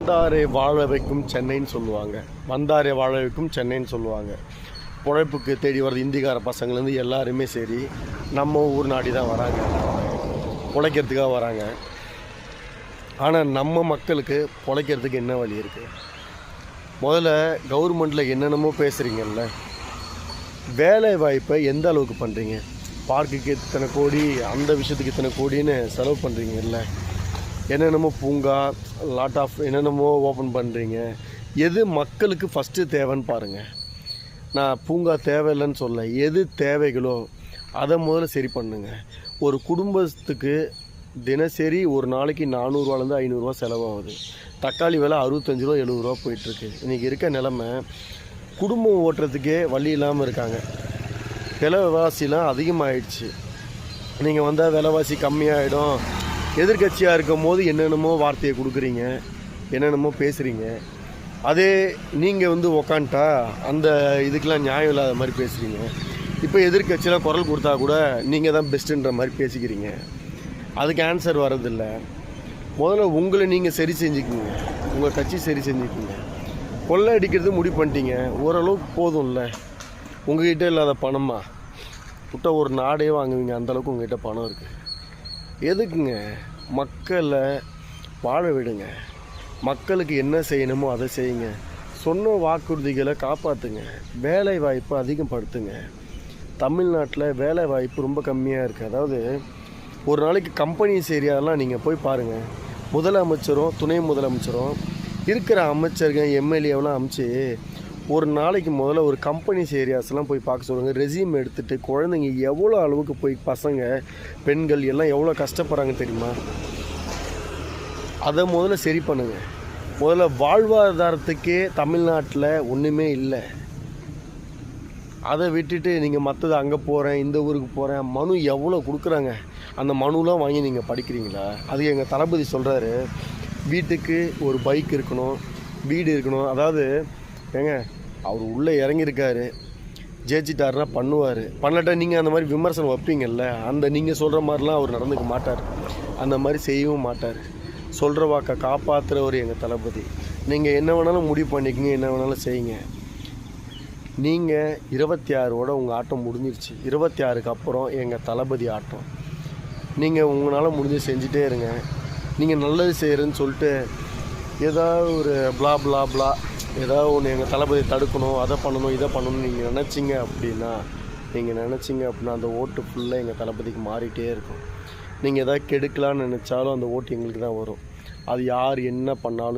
வந்தாரை வாழ வைக்கும் சென்னைன்னு சொல்லுவாங்க. வந்தாரை வாழ வைக்கும் சென்னைன்னு சொல்லுவாங்க. உழைப்புக்கு தேடி வர்றது இந்திக்கார பசங்கள்லேருந்து எல்லாருமே சரி நம்ம ஊர் நாடி தான் வராங்க, பிழைக்கிறதுக்காக வராங்க. ஆனால் நம்ம மக்களுக்கு பிழைக்கிறதுக்கு என்ன வழி இருக்குது? முதல்ல கவர்மெண்ட்டில் என்னென்னமோ பேசுகிறீங்கல்ல, வேலை வாய்ப்பை எந்த அளவுக்கு பண்ணுறீங்க? பார்க்குக்கு இத்தனை கோடி, அந்த விஷயத்துக்கு இத்தனை கோடின்னு செலவு பண்ணுறீங்கல்ல, என்னென்னமோ பூங்கா லாட் ஆஃப் என்னென்னமோ ஓப்பன் பண்ணுறீங்க. எது மக்களுக்கு ஃபஸ்ட்டு தேவைன்னு பாருங்கள். நான் பூங்கா தேவையில்லைன்னு சொல்ல, எது தேவைகளோ அதை முதல்ல சரி பண்ணுங்க. ஒரு குடும்பத்துக்கு தினசரி ஒரு நாளைக்கு 400 500 செலவாகுது. தக்காளி விலை 65 ரூபா 70 ரூபா போயிட்டுருக்கு. இன்றைக்கி இருக்க நிலமை குடும்பம் ஓட்டுறதுக்கே வழி இல்லாமல் இருக்காங்க. விலைவாசிலாம் அதிகமாகிடுச்சு. நீங்கள் வந்தால் விலைவாசி கம்மியாகிடும், எதிர்கட்சியாக இருக்கும் போது என்னென்னமோ வார்த்தையை கொடுக்குறீங்க, என்னென்னமோ பேசுகிறீங்க. அதே நீங்கள் உக்காண்டா அந்த இதுக்கெலாம் நியாயம் இல்லாத மாதிரி பேசுகிறீங்க. இப்போ எதிர்கட்சியில் குரல் கொடுத்தா கூட நீங்கள் தான் பெஸ்ட்டுன்ற மாதிரி பேசிக்கிறீங்க. அதுக்கு ஆன்சர் வர்றதில்ல. முதல்ல உங்களை நீங்கள் சரி செஞ்சுக்கிங்க, உங்கள் கட்சி சரி செஞ்சுக்கிங்க. கொள்ளை அடிக்கிறது முடிவு பண்ணிட்டீங்க, ஓரளவுக்கு போதும்ல. உங்கள்கிட்ட இல்லாத பணமா விட்ட ஒரு நாடே வாங்குவீங்க, அந்தளவுக்கு உங்கள்கிட்ட பணம் இருக்குது. எதுக்குங்க? மக்களை வாழ விடுங்க. மக்களுக்கு என்ன செய்யணுமோ அதை செய்யுங்க. சொன்ன வாக்குறுதிகளை காப்பாற்றுங்க. வேலை வாய்ப்பு அதிகப்படுத்துங்க. தமிழ்நாட்டில் வேலை வாய்ப்பு ரொம்ப கம்மியாக இருக்குது. அதாவது ஒரு நாளைக்கு கம்பெனிஸ் ஏரியாலாம் நீங்கள் போய் பாருங்கள். முதலமைச்சரும் துணை முதலமைச்சரும் இருக்கிற அமைச்சர்கள் எம்எல்ஏவெலாம் அமுச்சு ஒரு நாளைக்கு முதல்ல ஒரு கம்பெனிஸ் ஏரியாஸ்லாம் போய் பார்க்க சொல்லுங்கள். ரெசியூம் எடுத்துகிட்டு குழந்தைங்க எவ்வளோ அளவுக்கு போய் பசங்க பெண்கள் எல்லாம் எவ்வளோ கஷ்டப்படுறாங்க தெரியுமா? அதை முதல்ல சரி பண்ணுங்கள். முதல்ல வாழ்வாதாரத்துக்கே தமிழ்நாட்டில் ஒன்றுமே இல்லை. அதை விட்டுட்டு நீங்கள் மற்றது அங்கே போகிறேன் இந்த ஊருக்கு போகிறேன் மனு எவ்வளோ கொடுக்குறாங்க, அந்த மனுலாம் வாங்கி நீங்கள் படிக்கிறீங்களா? அது எங்கள் தளபதி சொல்கிறாரு, வீட்டுக்கு ஒரு பைக் இருக்கணும், வீடு இருக்கணும். அதாவது ஏங்க, அவர் உள்ளே இறங்கியிருக்காரு, ஜெயிச்சிட்டாருன்னா பண்ணுவார், பண்ணட்டா நீங்கள் அந்த மாதிரி விமர்சனம் வைப்பீங்கள்ல, அந்த நீங்கள் சொல்கிற மாதிரிலாம் அவர் நடந்துக்க மாட்டார், அந்த மாதிரி செய்யவும் மாட்டார். சொல்கிற வாக்கை காப்பாற்றுறவர் எங்கள் தளபதி. நீங்கள் என்ன வேணாலும் முடிவு பண்ணிக்கங்க, என்ன வேணாலும் செய்யுங்க. நீங்கள் 26ஓட உங்கள் ஆட்டம் முடிஞ்சிருச்சு. 26க்கு அப்புறம் எங்கள் தளபதி ஆட்டம். நீங்கள் உங்களால் முடிஞ்சு செஞ்சுட்டே இருங்க. நீங்கள் நல்லது செய்கிறேன்னு சொல்லிட்டு ஏதாவது ஒரு பிளா பிளா பிளா ஏதாவது ஒன்று எங்கள் தளபதி தடுக்கணும், அதை பண்ணணும் இதை பண்ணணும்னு நீங்கள் நினச்சிங்க அப்படின்னா அந்த ஓட்டு ஃபுல்லாக எங்கள் தளபதிக்கு மாறிட்டே இருக்கும். நீங்கள் எதாவது கெடுக்கலான்னு நினச்சாலும் அந்த ஓட்டு எங்களுக்கு தான் வரும். அது யார் என்ன பண்ணாலும்